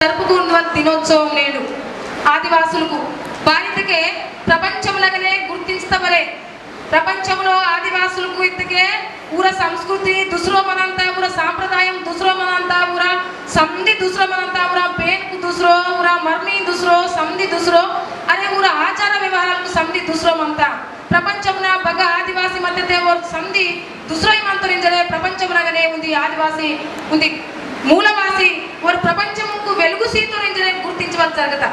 జరుపుకున్న దినోత్సవం నేడు ఆదివాసులకు భారతకే ప్రపంచంలోనే గుర్తించబడే ప్రపంచంలో ఆదివాసులకు ఇతకే ఊర సంస్కృతి दूसरो मनाता ఊర సాంప్రదాయం दूसरो मनाता ఊర సంధి दूसरो मनाता ఊర పేనుకు दूसरो ఊర మర్మి दूसरो సంధి दूसरो అనే ఊర ఆచార వ్యవహారాలకు సంధి दूसरो మనతా ప్రపంచంలో బగ ఆదివాసి మధ్యతే ఓర్ సంధి दूसरो మంతరించే ప్రపంచంలోనే ఉంది ఆదివాసి ఉంది మూలవాసి వారు ప్రపంచముకు వెలుగు సీతురించే గుర్తించవలసి జరుగుతా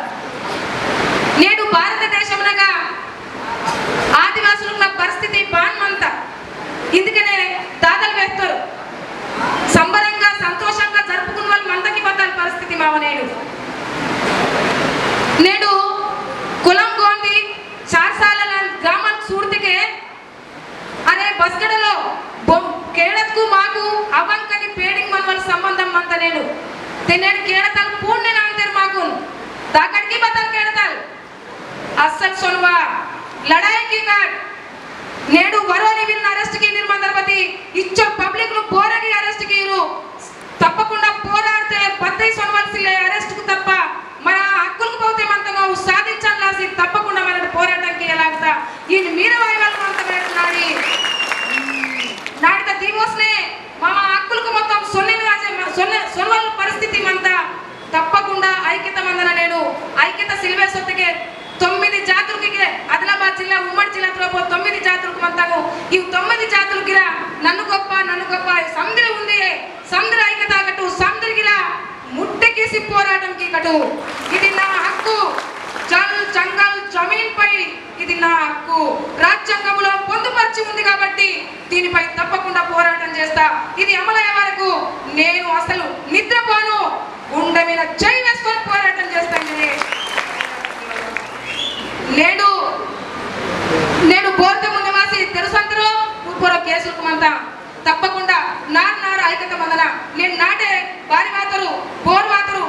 నేడు భారతదేశంలో ఆదివాసుల పరిస్థితి బాన్మంత ఇందుకనే దాదలు వేస్తారు సంబరంగా సంతోషంగా జరుపుకున్న వాళ్ళు మందకి బద్దాల పరిస్థితి మావ నేడు కులం గోంది చార్సాల గ్రామానికి చూడితే అనే బస్గడలో కేడత్కు మాకు అవంకని పేడింగ్ మనవల సంబంధం అంత నేను తినేడు కేడతాలు పూర్ణ నాంతరు మాకు దాకడికి బతల్ కేడతాలు అస్సలు సొల్వా लड़ाई की काट नेडू वरोनी विन अरेस्ट की निर्मंदरपति इच्छ पब्लिक नु बोरगी अरेस्ट कीरू तप्पकुंडा పోరాడితే పద్దై సొనవల్సిలే అరెస్ట్ కు తప్ప మన హక్కులకు పోతే మంతగా సాధించాలాసి తప్పకుండా మన పోరాటానికి ఎలాగతా ఈ మీరవాయివాళ్ళు మంత పెడుతున్నాడి నాడిత దివోస్నే మా హక్కులకు మొత్తం సొన్నవల్ పరిస్థితి మంత తప్పకుండా ఐక్యత మందన నేను ఐక్యత సిల్వేసొత్తకే 9 జాతులకి ఆదిలాబాద్ జిల్లా ఉమ్మడి జిల్లాలో 9 జాతులకు మంతాము ఈ 9 జాతులకి నన్ను గొప్ప సందరి ఉంది సందరి ఐక్యత కట్టు సందరికిలా ముట్టకేసి పోరాటంకి కట్టు ఇది నా హక్కు జల్ జంగల్ జమీన్ పై ఇది నా హక్కు రాజ్యాంగంలో పొందుపరిచి ఉంది కాబట్టి దీనిపై తప్పకుండా పోరాటం చేస్తా ఇది అమలయ్యే వరకు నేను అసలు నిద్రపోను గుండె మీద జై వేసుకొని పోరాటం చేస్తాను నేను బోర్తము నివాసి తెలుసంతరో పూర్వ కేసులకు మంతా తప్పకుండా నార్ ఐక్యత మందన నేను నాటే బారి వాతరు బోర్ వాతరు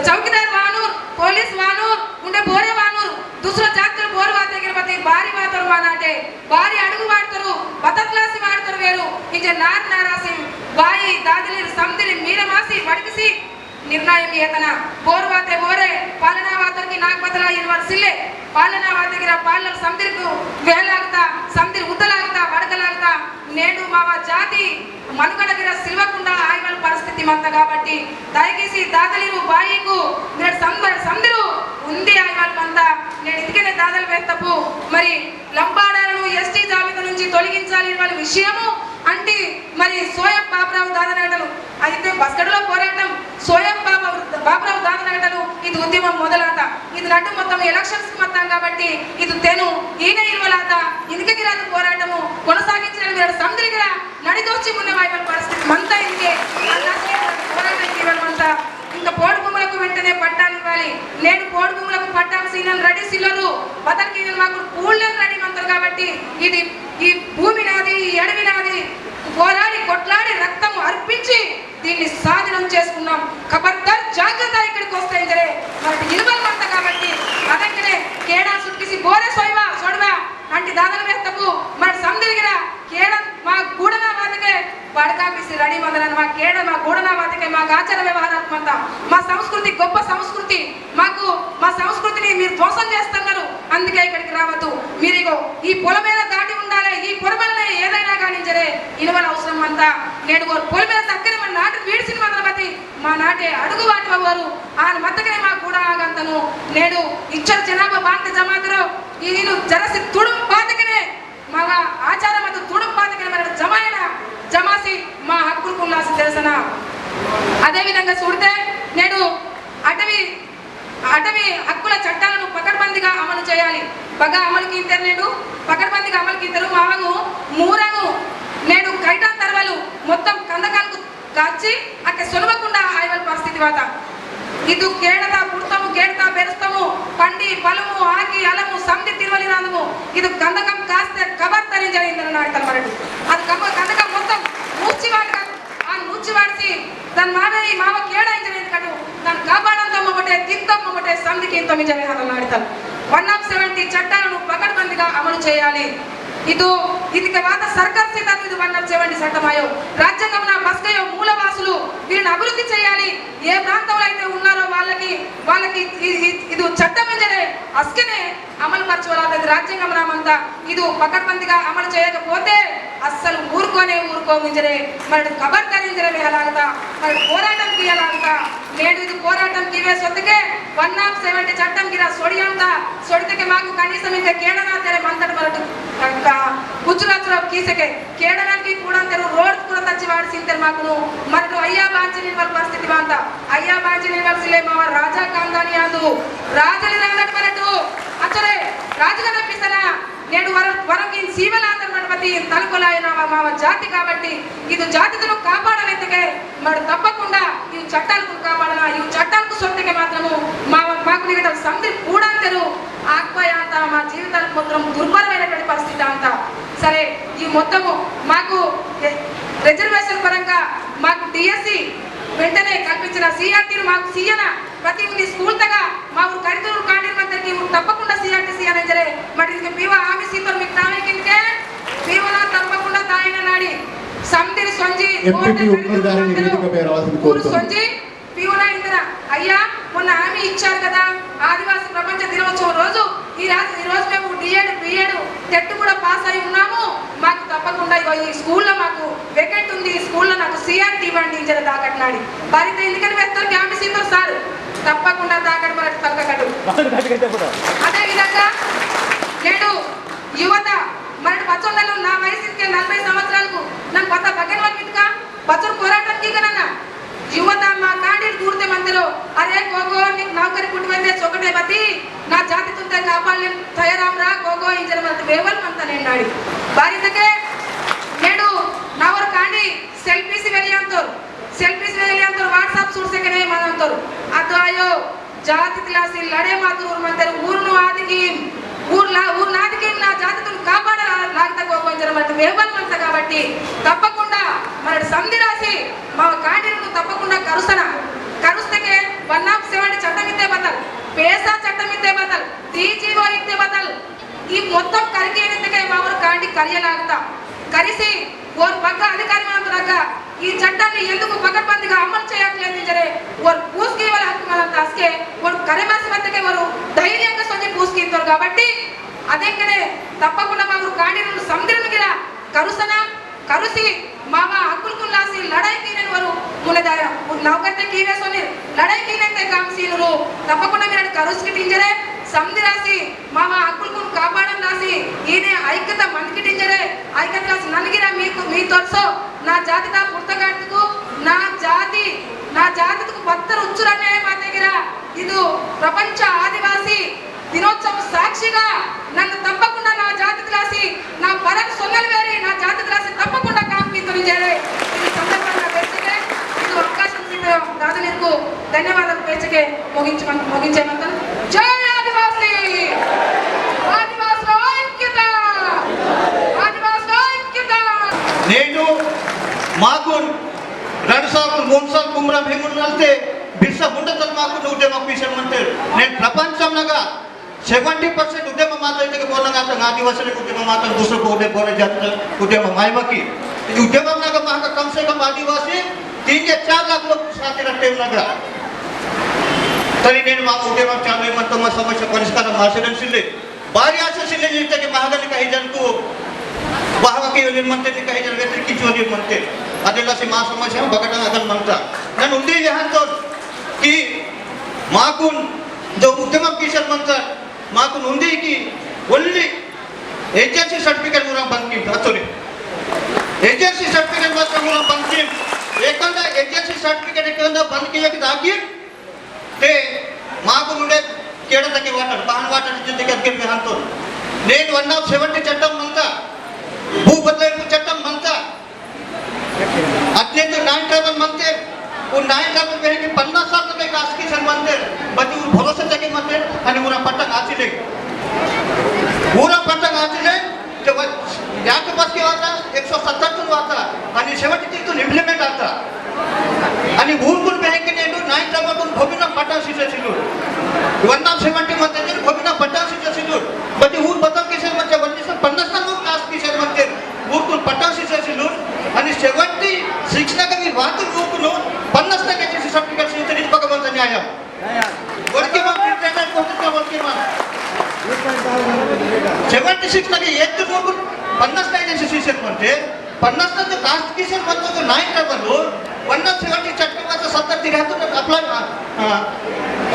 చౌకీదార్ వానూర్ పోలీస్ వానూర్ ఉండే బోరే వానూర్ दूसरा జాతర బోర్ వాతే గిరపతి బారి వాతరు వానాటే బారి అడుగు వాడతారు బతక్లాసి వాడతారు వేరు ఇంజే నారాసి బాయి దాదిలి సందిలి మీరమాసి వడిపిసి निर्णय येतना बोर वाते बोरे पालना वातर की नाक बदला यूनिवर्सिले पालना वाते गिरा पालर समंदर को वेलागता समंदर उद्दलागता वडकलागता नेडू मावा जाति మనుగడగిర సిల్వకుండా ఆయివల్ పరిస్థితి మంత కాబట్టి దయచేసి దాదలిరు బాయికు నేడు సందరు ఉంది ఆయివల్ మంత నేను ఇదికనే దాదలు వేస్తపు మరి లంబాడాలను ఎస్టీ జాబితా నుంచి తొలగించాలి వాళ్ళ విషయము అంటే మరి సోయం బాబరావు దాదనగటలు అయితే బస్కడలో పోరాటం సోయం బాబరావు దాదనగటలు ఇది ఉద్యమం మొదలాత ఇది నటు మొత్తం ఎలక్షన్స్ మొత్తం కాబట్టి ఇది తెను ఈయన ఇరువలాత ఇందుకగిరాదు పోరాటము కొనసాగించిన మీరు సందరిగిరా నడిదోచి ఉన్న వాయివల్ పరిస్థితి మంతా ఇంకే పోరాటానికి ఇవ్వమంతా ఇంకా పోడు భూములకు వెంటనే పట్టాలు ఇవ్వాలి నేను పోడు భూములకు పట్టాలు సీనల్ రెడీ సిల్లరు బదల్కి మాకు పూళ్ళని రెడీ మంతారు కాబట్టి ఇది ఈ భూమి నాది ఈ అడవి నాది పోరాడి కొట్లాడి రక్తం అర్పించి దీన్ని సాధనం చేసుకున్నాం ఖబర్దార్ జాగ్రత్త ఇక్కడికి వస్తాయి జరే మనకి నిలబడమంట కాబట్టి అదంటనే కేడా సుట్టిసి బోరే సొడవా అంటే దాదలు వేస్తపు మన సందిరిగిరా కేడ మా గూడనా వాతకే పడకాపిసి రెడీ మందన మా కేడ మా గూడనా వాతకే మా ఆచార వ్యవహారాత్మంత మా సంస్కృతి గొప్ప సంస్కృతి మాకు మా సంస్కృతిని మీరు ధ్వంసం చేస్తున్నారు అందుకే ఇక్కడికి రావద్దు మీరు ఇగో ఈ పొల మీద దాటి ఉండాలి ఈ పొలమల్లే ఏదైనా కానీ జరే ఇనువల అవసరం అంతా నేను పొల మీద చక్కని మన నాటు వీడిసిన మందరపతి మా నాటే అడుగు వాటి వారు ఆయన మద్దకనే మా కూడా ఆగంతను నేడు ఇచ్చర జనాభా బాంట జమాతరు ఈయన జరసి తుడుం పాతకనే మా ఆచార మధ్య తుడుం పాతకనే మన జమాయన జమాసి మా హక్కులకు ఉన్నాసి తెలుసన అదేవిధంగా చూడితే నేడు అటవీ హక్కుల చట్టాలను పకడ్బందీగా అమలు చేయాలి బాగా అమలుకి ఇంటారు నేడు పకడ్బందీగా అమలుకి ఇంటారు మావను మూరను నేడు కైటాన్ తర్వాలు మొత్తం కందకాలకు కాచి అక్కడ సొలవకుండా ఆయివల్ పరిస్థితి వాత ಇದು ಕೇಳದ ಪುಡ್ತಮು ಕೇಳ್ತಾ ಬೆರೆಸ್ತಮು ಪಂಡಿ ಪಲಮು ಆಗಿ ಅಲಮು ಸಂಧಿ ತಿರುವಲಿ ನಾದಮು ಇದು ಕಂದಕಂ ಕಾಸ್ತೆ ಕಬರ್ ತರಿಂಜ ಇಂದನ ನಾಡ್ತಾರೆ ಮರಡು ಅದು ಕಂದಕಂ మొత్తం మూర్చివాడిసి దాని మావేరి మావ కేడ ఇంజన్ ఎందుకడు దాన్ని కాపాడంతమ్మటే తింతమ్మటే సంధికి ఇంత మింజనే అతను నాడతారు 170 చట్టాలను పకడ్బందీగా అమలు చేయాలి ಇದು ಇದಕ್ಕೆ ವಾದ ಸರ್ಕಾರ సీతాను ఇది 170 చట్టమాయో రాజ్యాంగం బస్కయో మూలవాసులు వీరిని అభివృద్ధి చేయాలి ఏ ప్రాంతంలో అయితే ఉన్నారో వాళ్ళకి ఇది చట్టం ఇంజనే అస్కనే అమలు పరచాలి రాజ్యాంగం నామంతా ఇది పకడ్బందీగా అమలు చేయకపోతే అస్సలు ఊరుకోమింజరే మరి ఖబర్దారింజరే వేయాలాగతా మరి పోరాటం తీయాలాగతా నేడు ఇది పోరాటం కివే సొంతకే 170 చట్టం గిరా సొడియంతా సొడితకే మాకు కనీసం ఇంకా కేడనా తెరే మంతట మరటు గుజరాత్రావు కీసకే కేడనానికి కూడా తెరు రోడ్ కూడా తచ్చి వాడిసింతే మాకు మరటు అయ్యా బాంచని వాళ్ళ పరిస్థితి మాంత అయ్యా బాంచని వాళ్ళసిలే మా రాజా కాందాని అందు రాజలి రంగట్ మరటు అచ్చరే రాజుగా నప్పిస్తానా నేడు వరకు సీమలాంధ్ర మణపతి తలుపులాయన మా జాతి కాబట్టి ఇది జాతిను కాపాడలేందుకే మరి తప్పకుండా ఈ చట్టాలకు కాపాడాలా ఈ చట్టాలకు సొంతకే మాత్రము మాకు నిగట సంధి కూడా తెరు ఆక్పోయే అంత మా జీవితాలకు మొత్తం దుర్భరమైనటువంటి పరిస్థితి అంతా సరే ఈ మొత్తము మాకు రిజర్వేషన్ పరంగా మాకు డిఎస్సి వెంటనే కల్పించిన సిఆర్టీలు మాకు సీఎన ప్రతి స్కూల్ తగా మా ఊరు కరితూరు కాండిమంతరికి తప్పకుండా సిఆర్టీ అనేది మరి ఇది పీవా ఆమె సీతో మీకు తావేకిందికే పీవన తప్పకుండా తాయిన నాడి సందిరి సొంజి సొంజి పీవన ఇందిరా అయ్యా మొన్న హామీ ఇచ్చారు కదా ఆదివాసీ ప్రపంచ దినోత్సవం రోజు ఈ రోజు మేము డిఎడ్ బిఎడ్ టెట్ కూడా పాస్ అయి ఉన్నాము మాకు తప్పకుండా ఈ స్కూల్లో మాకు వేకెంట్ ఉంది ఈ స్కూల్లో నాకు సిఆర్టీ ఇవ్వండి ఇంజర దాకట్లాడి భారత ఎందుకని వేస్తారు హామీ సీతో సార్ తప్పకుండా దాకటి మరి తగ్గకడు అదే విధంగా నేడు యువత మరి బచ్చోళ్ళను నా వయసుకి 40 సంవత్సరాలకు నన్ను కొత్త భగవాన్ మిత్కా బచ్చోడు పోరాటానికి కన్నా యువత మా కాండీలు కూర్తే మందిలో అరే గోగో నీకు నౌకరి పుట్టిపోయిందే చొకటే బతి నా జాతి తుంటే కాపాడలే తయారామ్రా గోగో ఇంజన మంది వేవల్ మంత నేనాడి భారతకే నేడు నవర్ కాండి సెల్ఫీస్ వెలియంతోరు వాట్సాప్ చూసేకనే మనంతోరు అదాయో జాతి క్లాసి లడే మాతూరు మందరు ఊరును ఆదికి ఊర్నాదికి నా జాతిని కాపాడాలాగతా గోగోంజన మంది వేవల్ మంత కాబట్టి తప్పకుండా మన సంధి రాసి మా కాండీలను తప్పకుండా కరుస్తకే 170 చట్టం ఇద్దే బదల్ పేసా చట్టం ఇద్దే బదల్ 3G ఇద్దే బదల్ ఈ మొత్తం కరికేనిందుకే మా ఊరు కాండి కరియలాగతా కరిసి ఓర్ పక్క అధికారి మాత్రంగా ఈ చట్టాన్ని ఎందుకు పకడ్బందీగా అమలు చేయట్లేదు జరే ఓర్ పూస్కి వాళ్ళ హక్కు మన తస్కే ఓర్ కరిమాసి మధ్యకే వారు ధైర్యంగా సొంచి పూస్కింటారు కాబట్టి అదేకనే తప్పకుండా మా ఊరు కాండీలను సందిరమిగిరా కరుసి मामा अंकुल कुल्लासी लड़ाई कीने वरु मुनेदाया नौकरते कीवे सोनी लड़ाई कीने काम सीनुरु तप्पकुंडा मीरु करुस्की टिंजरे संधिरासी मामा अंकुल कुन कापाडन रासी ఈనే ఐక్యత మనకి టింజరే ఐక్యత రాసి నన్గిరా మీ తోర్సో నా జాతి దా పుస్తకాడుకు నా జాతికు పత్తరు ఉచ్చురనే మా దగ్గర ఇది ప్రపంచ ఆదివాసీ దినోత్సవం సాక్షిగా నన్ను తప్పకుండా నా జాతి రాసి నా పరకు సొన్నలు వేరి నా జాతి రాసి తప్పకుండా చేరే ఈ సందర్భంగా పేర్చకే ఇది అవకాశం దాదా నీకు ధన్యవాదాలు పేర్చకే ముగించేమంటాను జై ఆదివాసీ నేను మాకు 2 సార్లు 3 సార్లు కుమ్రా భీములు నల్తే బిర్స ఉండతలు మాకు 130 మంటారు నేను ప్రపంచంలో 70% उद्यम माता के बोलना आता आदिवासी उद्यम माता दूसरे को बोले जाते उद्यम मायमकी उद्यम का कम से कम आदिवासी 3 से 4 लाख लोग साथ रखते लगा तरी నేను మా ఉద్యమం చాలు ఏమంతో మా సమస్య పరిష్కారం ఆశించలే భారీ ఆశించలే జీవిత के महागनी कहीं जन को वाहवाकी निर्माणते कहीं जन व्यतिरिक्त जो निर्माणते अदेला से मा समस्या बगटा अगन मनता नन उंदी यहां तो कि माकुन जो उद्यम किशन मनता माकु नुंदी की ओनली एजेंसी सर्टिफिकेट मुरा बंकी अतोरे एजेंसी सर्टिफिकेट मात्र मुरा बंकी एकंदा एजेंसी सर्टिफिकेट एकंदा बंकी एक दागी ते माकु नुंडे केड़ा तके वाटर बाहन वाटर जिंदगी के में हंतो నేను 170 చట్టం మంతా భూ బదలాయింపు చట్టం మంతా अत्यंत 9 ट्रैवल मंते वो 9 ट्रैवल में कि 50 साल तक कास्ट की सन मंते बच्चे भरोसा तक मंते आणि मुरा पट्टा आचिले पूरा पट्टा आचिले जब याक बस के आता 170 तो आता आणि 73 तो इंप्लीमेंट आता आणि ऊरकुल में कि నేను 9 ट्रैवल को भोगिना पट्टा सिसिलो 170 मंते भोगिना पट्टा सिसिलो बच्चे ऊर बदल के से बच्चे 50 साल कास्ट की सन मंते 76 एक नोट 50 एजेंसी सीसेट म्हणते 50 कास्ट किशन म्हणतो नाही ट्रॅव्हल 170 चटकमाचा 70 आपला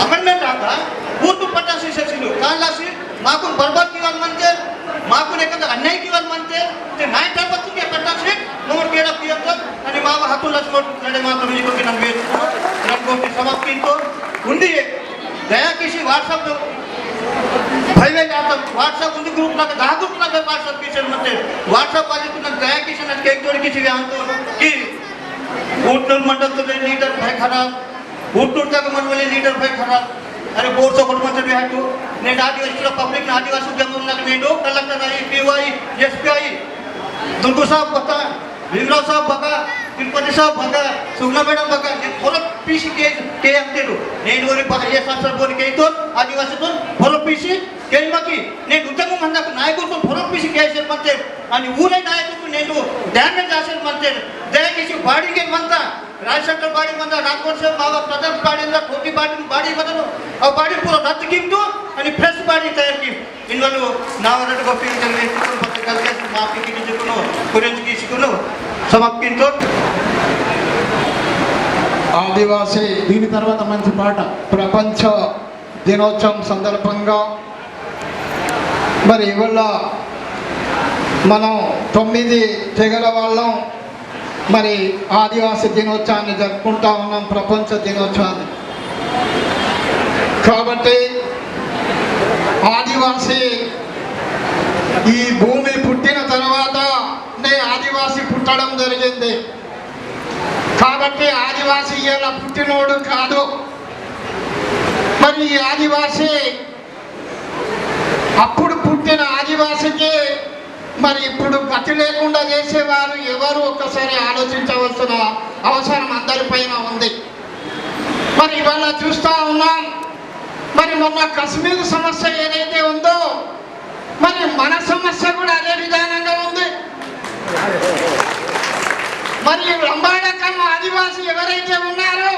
अमेंडमेंट आता पूर्ण 50 सीसेट काल असेल मागून बरबाद किंवा म्हणते मागून एखादा अन्याय किंवा म्हणते ते नाही ट्रॅव्हल तुम्ही 50 सीट नंबर केला पियत आणि माग हातूनच नोट नडे मात्र मी कोणी नंबे रणगोष्ठी समाप्त किंतो उंडी दया किसी व्हाट्सअप भाई आता व्हाट्सअप उंदी ग्रुप ना 10 ग्रुप ना व्हाट्सअप किशन म्हणते व्हाट्सअप वाले तुला दया किशन आज एक जोडी किसी आणतो की उठून मंडल तो लीडर भाई खराब उठून तक मनवले लीडर भाई खराब अरे बोर्ड सपोर्ट मंत्री भी है तो ने आदिवासी पब्लिक ने आदिवासी जमून ना ने डो कलेक्टर आई पीवाई एसपीआई दुर्गो साहब बघा भीमराव साहब बघा तिरुपति साहब बघा सुगना मैडम बघा ने फॉलो पीसी के अंते रो ने डोरे ये संसद बोल के तो आदिवासी तो फॉलो पीसी के मकी ने उद्यम म्हणता नायक तो फॉलो पीसी के असेल म्हणते आणि ऊरे नायक ने डो डॅमेज असेल म्हणते दया किसी बाडी के म्हणता राज सेंटर बाड़ी मंदा राजकोट से मावा प्रथम बाड़ी अंदर खोटी बाड़ी बदलो और बाड़ी पूरा रद्द कीमतो आणि फ्रेश बाड़ी तयार की इनवलो नावरट गोपी जंगले कोण पत्रकार के माफी की जिकुनो कुरेंज की सिकुनो समाप्त कीमतो ఆదివాసీ దీని తర్వాత మంచి పాట ప్రపంచ దినోత్సవం సందర్భంగా మరి ఇవాళ మనం 9 తెగల వాళ్ళం మరి ఆదివాసీ దినోత్సవాన్ని జరుపుకుంటా ఉన్నాం ప్రపంచ దినోత్సవాన్ని కాబట్టి ఆదివాసీ ఈ భూమి పుట్టిన తర్వాత ఆదివాసీ పుట్టడం జరిగింది కాబట్టి ఆదివాసీ ఇలా పుట్టినోడు కాదు మరి ఈ ఆదివాసీ అప్పుడు పుట్టిన ఆదివాసీకి మరి ఇప్పుడు గతి లేకుండా చేసేవారు ఎవరు ఒక్కసారి ఆలోచించవలసిన అవసరం అందరిపైన ఉంది మరి ఇవాళ చూస్తూ ఉన్నాం మరి మొన్న కశ్మీర్ సమస్య ఏదైతే ఉందో మరి మన సమస్య కూడా అదే విధానంగా ఉంది మరి లంబాడకం ఆదివాసీ ఎవరైతే ఉన్నారో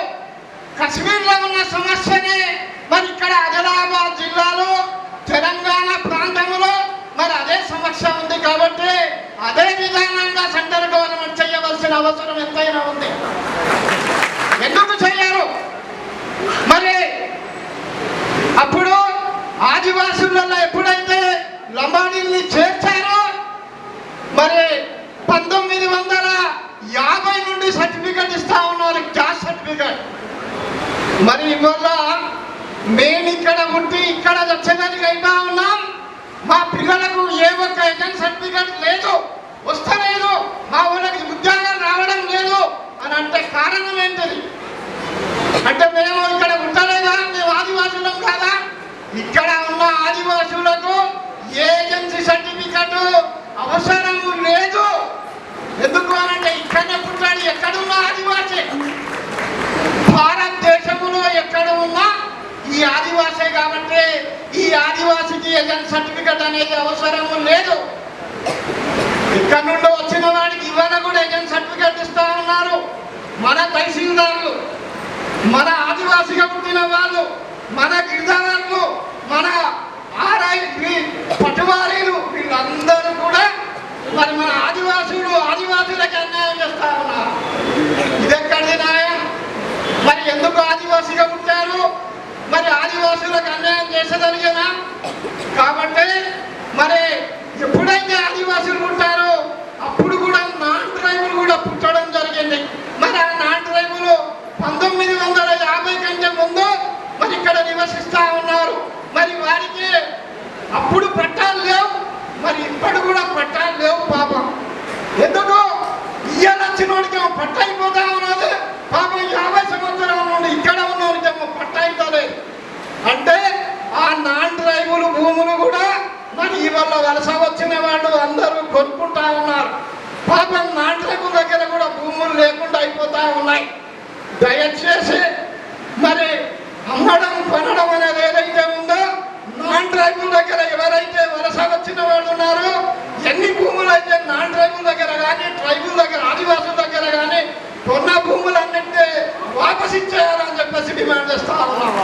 కశ్మీర్లో ఉన్న సమస్యనే మరి ఇక్కడ ఆదిలాబాద్ జిల్లాలో తెలంగాణ ప్రాంతంలో మరి అదే సమస్య ఉంది కాబట్టి అదే విధానంగా సెంట్రల్ గవర్నమెంట్ చేయవలసిన అవసరం ఎంతైనా ఉంది ఎందుకు చేయరు మరి అప్పుడు ఆదివాసులలో ఎప్పుడైతే లంబాడీల్ని చేర్చారో మరి 1950 నుండి సర్టిఫికెట్ ఇస్తా ఉన్నారు క్యాస్ట్ సర్టిఫికెట్ మరి ఇవాళ మేము ఇక్కడ ఉండి ఇక్కడ వచ్చేదానికి అయినా ఉన్నాం మా పిల్లలకు ఏ ఒక్క ఏజెంట్ సర్టిఫికెట్ లేదు వస్తలేదు మా ఊళ్ళకి ఉద్యోగాలు రావడం లేదు అని అంటే కారణం ఏంటది అంటే మేము ఇక్కడ ఉండలేదా మేము ఆదివాసులం కాదా ఇక్కడ ఉన్న ఆదివాసులకు ఏజెన్సీ సర్టిఫికెట్ అవసరము లేదు ఎందుకు అనంటే ఇక్కడనే పుట్టాడు ఎక్కడున్నా ఆదివాసీ భారతదేశంలో ఎక్కడ ఉన్నా ఈ ఆదివాసీ కాబట్టి ఈ ఆదివాసీకి ఏజెంట్ సర్టిఫికెట్ అనేది అవసరము లేదు ఇక్కడ నుండి వచ్చిన వాడికి ఇవాళ కూడా ఏజెంట్ సర్టిఫికెట్ ఇస్తా ఉన్నారు మన తహసీల్దారులు మన ఆదివాసీగా పుట్టిన వాళ్ళు మన గిరిజనులు మన పటువారీలు వీళ్ళందరూ కూడా మరి మన ఆదివాసులకు అన్యాయం చేస్తా ఉన్నారు ఇదెక్కడి న్యాయం మరి ఎందుకు ఆదివాసీగా పుట్టారు మరి ఆదివాసులకు అన్యాయం చేసేదనికేనా కాబట్టి మరి ఎప్పుడైతే ఆదివాసులు పుట్టారో అప్పుడు కూడా నాన్ ట్రైబుల్ కూడా పుట్టడం జరిగింది మరి ఆ నాన్ ట్రైబుల్ 1950 కంటే ముందు మరి ఇక్కడ నివసిస్తా ఉన్నారు మరి వారికి అప్పుడు పట్టాలు లేవు మరి ఇప్పుడు కూడా పట్టాలు లేవు పాపం ఎందుకు ఇయ్యాల వచ్చినోడికి పట్ట అయిపోతా ఉన్నది పాపం 50 సంవత్సరాల నుండి ఇక్కడ ఉన్నోడికి పట్ట అయిపోలేదు అంటే ఆ నాన్ ట్రైబుల్ భూములు కూడా మరి ఇవాళ వలస వచ్చిన వాళ్ళు అందరూ కొనుక్కుంటా ఉన్నారు పాపం నాన్ ట్రైబుల్ దగ్గర కూడా భూములు లేకుండా అయిపోతా ఉన్నాయి దయచేసి మరి అమ్మడం కొనడం అనేది ఏదైతే ఉందో నాన్ ట్రైబుల్ దగ్గర ఎవరైతే వలస వచ్చిన వాళ్ళు ఉన్నారో ఎన్ని భూములు అయితే నాన్ ట్రైబుల్ దగ్గర కానీ ట్రైబుల్ దగ్గర ఆదివాసుల దగ్గర కానీ కొన్న భూములన్నింటినీ వాపస్ ఇచ్చేయాలని చెప్పేసి డిమాండ్ చేస్తా ఉన్నాం